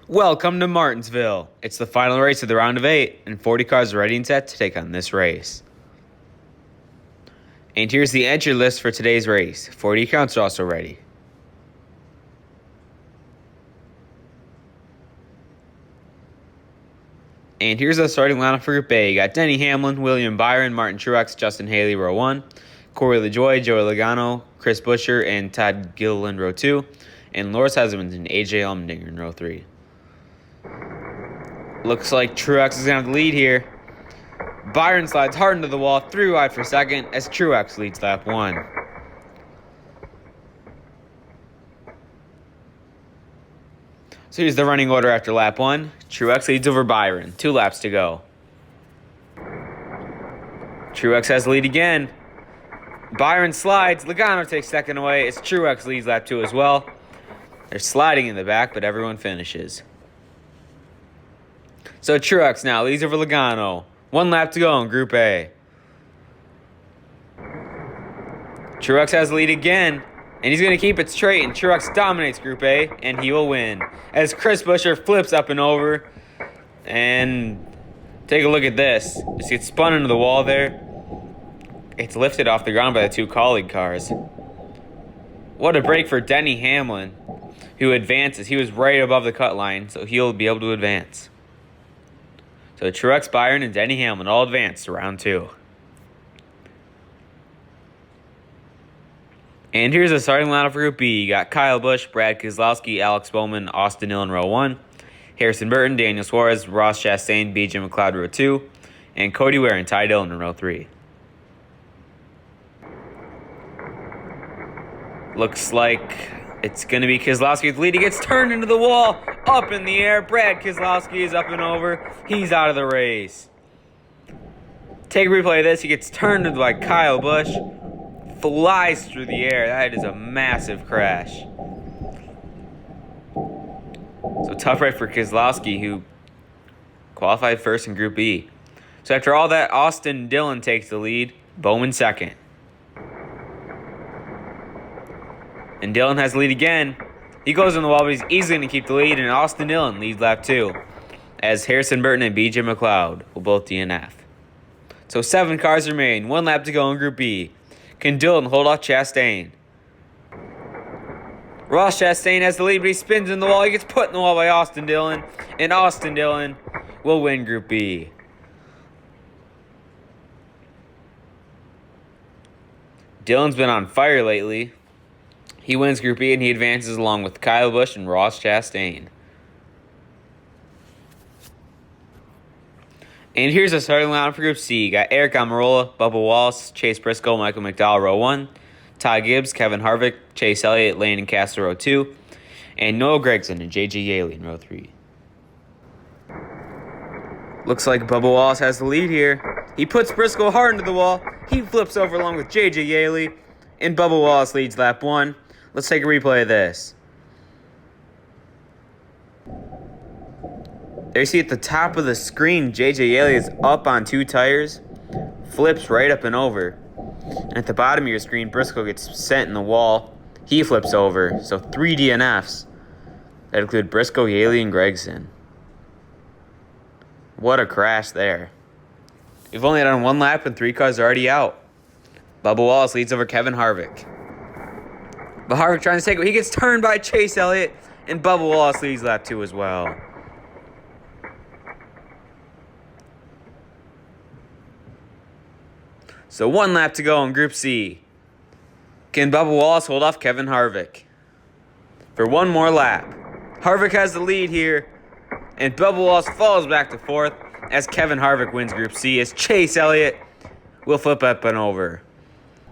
Welcome to Martinsville. It's the final race of the round of 8, and 40 cars are ready and set to take on this race. And here's the entry list for today's race. 40 accounts are also ready. And here's the starting lineup for Group A. You got Denny Hamlin, William Byron, Martin Truex, Justin Haley, row 1, Corey LaJoie, Joey Logano, Chris Buescher, and Todd Gilliland, row 2, and Loris Hezemans and AJ Allmendinger in row 3. Looks like Truex is going to have the lead here. Byron slides hard into the wall, 3 wide for second, as Truex leads lap 1. So here's the running order after lap 1. Truex leads over Byron, 2 laps to go. Truex has the lead again. Byron slides, Logano takes second away, as Truex leads lap 2 as well. They're sliding in the back, but everyone finishes. So Truex now leads over Logano. 1 lap to go in Group A. Truex has the lead again, and he's going to keep it straight, and Truex dominates Group A, and he will win. As Chris Buescher flips up and over, and take a look at this. Just gets spun into the wall there. It's lifted off the ground by the 2 colleague cars. What a break for Denny Hamlin, who advances. He was right above the cut line, so he'll be able to advance. So Truex, Byron, and Denny Hamlin all advanced to round 2. And here's the starting lineup for Group B. You got Kyle Busch, Brad Keselowski, Alex Bowman, Austin Dillon, row 1, Harrison Burton, Daniel Suarez, Ross Chastain, B.J. McLeod, row 2, and Cody Ware and Ty Dillon in row 3. Looks like it's going to be Keselowski's lead. He gets turned into the wall, up in the air. Brad Keselowski is up and over. He's out of the race. Take a replay of this. He gets turned by Kyle Busch. Flies through the air. That is a massive crash. So tough right for Keselowski, who qualified first in Group B. So after all that, Austin Dillon takes the lead. Bowman second. And Dillon has the lead again. He goes in the wall, but he's easily going to keep the lead, and Austin Dillon leads lap 2, as Harrison Burton and B.J. McLeod will both DNF. So 7 cars remain, 1 lap to go in Group B. Can Dillon hold off Chastain? Ross Chastain has the lead, but he spins in the wall. He gets put in the wall by Austin Dillon, and Austin Dillon will win Group B. Dillon's been on fire lately. He wins Group B, and he advances along with Kyle Busch and Ross Chastain. And here's the starting lineup for Group C. You got Eric Almirola, Bubba Wallace, Chase Briscoe, Michael McDowell, row 1, Ty Gibbs, Kevin Harvick, Chase Elliott, Landon Cassill, row 2, and Noah Gragson and J.J. Yeley in row 3. Looks like Bubba Wallace has the lead here. He puts Briscoe hard into the wall. He flips over along with J.J. Yeley, and Bubba Wallace leads lap 1. Let's take a replay of this. There you see at the top of the screen, J.J. Yeley is up on 2 tires, flips right up and over. And at the bottom of your screen, Briscoe gets sent in the wall. He flips over. So 3 DNFs. That include Briscoe, Yeley, and Gragson. What a crash there. We've only done 1 lap and 3 cars are already out. Bubba Wallace leads over Kevin Harvick. But Harvick trying to take it. He gets turned by Chase Elliott, and Bubba Wallace leads lap 2 as well. So 1 lap to go in Group C. Can Bubba Wallace hold off Kevin Harvick for 1 more lap? Harvick has the lead here, and Bubba Wallace falls back to 4th as Kevin Harvick wins Group C, as Chase Elliott will flip up and over.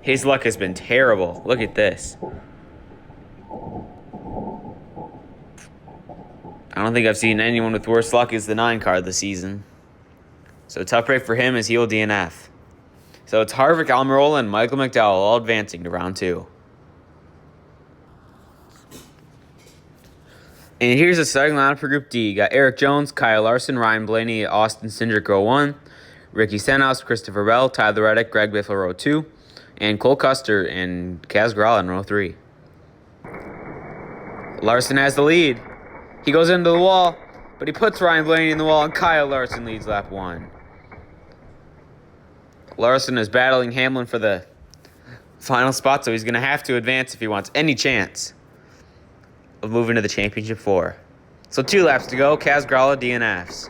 His luck has been terrible. Look at this. I don't think I've seen anyone with worse luck as the 9 car this season. So tough break for him as he'll DNF. So it's Harvick, Almirola, and Michael McDowell all advancing to round 2. And here's the starting lineup for Group D. You got Eric Jones, Kyle Larson, Ryan Blaney, Austin Cindric, row 1, Ricky Stenhouse, Christopher Bell, Tyler Reddick, Greg Biffle, row 2, and Cole Custer and Kaz Grala in row 3. Larson has the lead. He goes into the wall, but he puts Ryan Blaney in the wall, and Kyle Larson leads lap 1. Larson is battling Hamlin for the final spot, so he's going to have to advance if he wants any chance of moving to the championship 4. So 2 laps to go. Kaz Grala DNFs.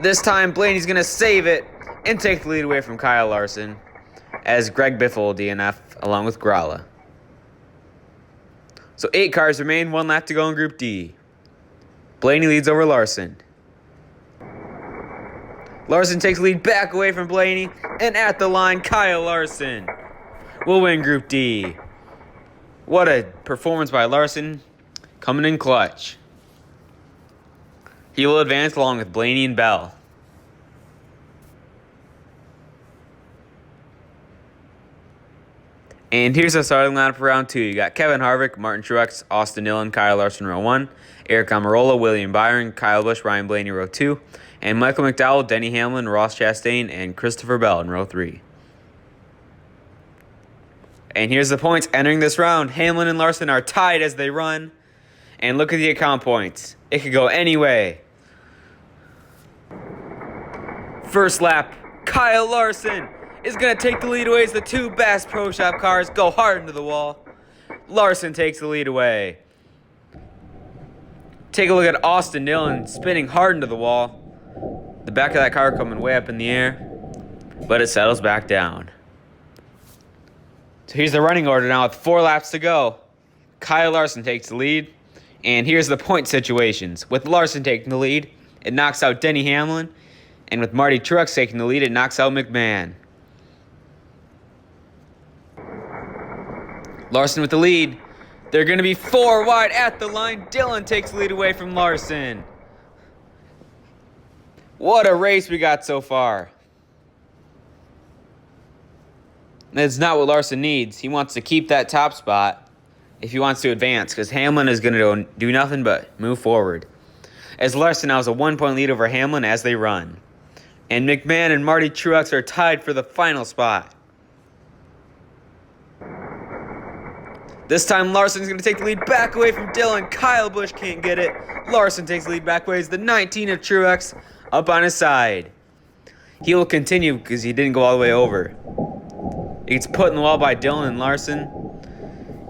This time, Blaney's going to save it and take the lead away from Kyle Larson, as Greg Biffle will DNF along with Grala. So 8 cars remain, 1 lap to go in Group D. Blaney leads over Larson. Larson takes the lead back away from Blaney, and at the line, Kyle Larson will win Group D. What a performance by Larson, coming in clutch. He will advance along with Blaney and Bell. And here's our starting lineup for round 2. You got Kevin Harvick, Martin Truex, Austin Dillon, Kyle Larson, row 1. Eric Almirola, William Byron, Kyle Busch, Ryan Blaney, row 2. And Michael McDowell, Denny Hamlin, Ross Chastain, and Christopher Bell in row 3. And here's the points entering this round. Hamlin and Larson are tied as they run. And look at the account points. It could go any way. First lap, Kyle Larson is going to take the lead away as the 2 Bass Pro Shop cars go hard into the wall. Larson takes the lead away. Take a look at Austin Dillon spinning hard into the wall. The back of that car coming way up in the air, but it settles back down. So here's the running order now with 4 laps to go. Kyle Larson takes the lead, and here's the point situations. With Larson taking the lead, it knocks out Denny Hamlin, and with Marty Truex taking the lead, it knocks out McMahon. Larson with the lead. They're going to be 4 wide at the line. Dillon takes the lead away from Larson. What a race we got so far. That's not what Larson needs. He wants to keep that top spot if he wants to advance, because Hamlin is going to do nothing but move forward. As Larson now has a 1-point lead over Hamlin as they run. And McMahon and Marty Truex are tied for the final spot. This time Larson's going to take the lead back away from Dillon. Kyle Busch can't get it. Larson takes the lead back away as the 19 of Truex up on his side. He will continue because he didn't go all the way over. He gets put in the wall by Dillon and Larson.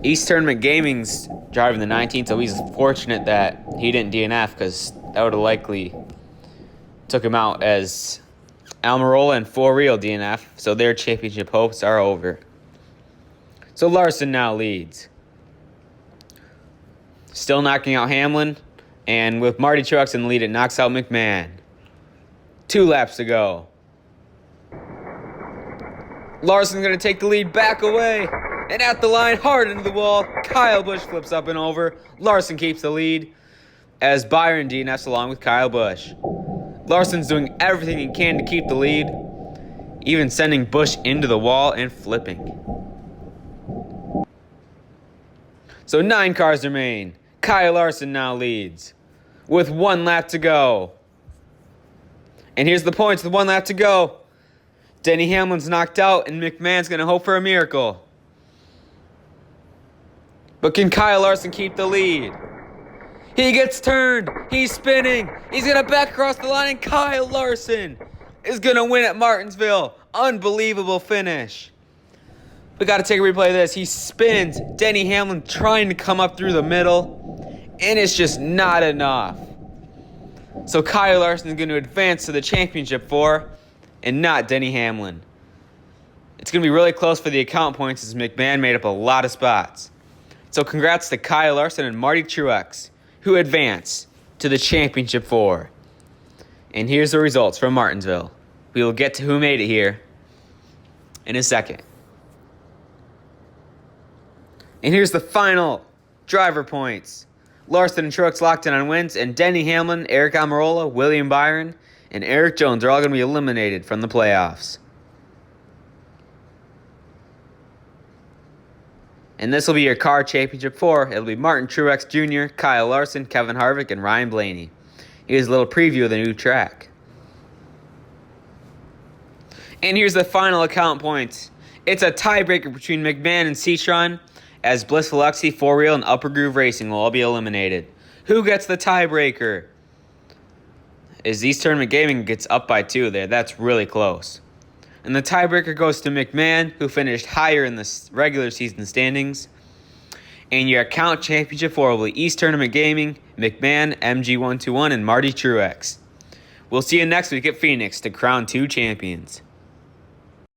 East Tournament Gaming's driving the 19th, so he's fortunate that he didn't DNF, because that would have likely took him out, as Almirola and For Real DNF, so their championship hopes are over. So Larson now leads. Still knocking out Hamlin, and with Marty Truex in the lead, it knocks out McMahon. 2 laps to go. Larson's going to take the lead back away, and at the line, hard into the wall, Kyle Busch flips up and over. Larson keeps the lead as Byron DNFs along with Kyle Busch. Larson's doing everything he can to keep the lead, even sending Busch into the wall and flipping. So 9 cars remain. Kyle Larson now leads with 1 lap to go. And here's the points with 1 lap to go. Denny Hamlin's knocked out, and McMahon's going to hope for a miracle. But can Kyle Larson keep the lead? He gets turned. He's spinning. He's going to back across the line, and Kyle Larson is going to win at Martinsville. Unbelievable finish. We got to take a replay of this. He spins. Denny Hamlin trying to come up through the middle, and it's just not enough. So Kyle Larson is going to advance to the championship 4, and not Denny Hamlin. It's going to be really close for the account points, as McMahon made up a lot of spots. So congrats to Kyle Larson and Marty Truex, who advance to the championship 4. And here's the results from Martinsville. We will get to who made it here in a second. And here's the final driver points. Larson and Truex locked in on wins, and Denny Hamlin, Eric Almirola, William Byron, and Eric Jones are all going to be eliminated from the playoffs. And this will be your car championship 4. It'll be Martin Truex Jr., Kyle Larson, Kevin Harvick, and Ryan Blaney. Here's a little preview of the new track. And here's the final account points. It's a tiebreaker between McMahon and Citron, as Blissful Luxy, For Real, and Upper Groove Racing will all be eliminated. Who gets the tiebreaker? Is East Tournament Gaming gets up by 2 there. That's really close. And the tiebreaker goes to McMahon, who finished higher in the regular season standings. And your account championship for will be East Tournament Gaming, McMahon, MG121, and Marty Truex. We'll see you next week at Phoenix to crown 2 champions.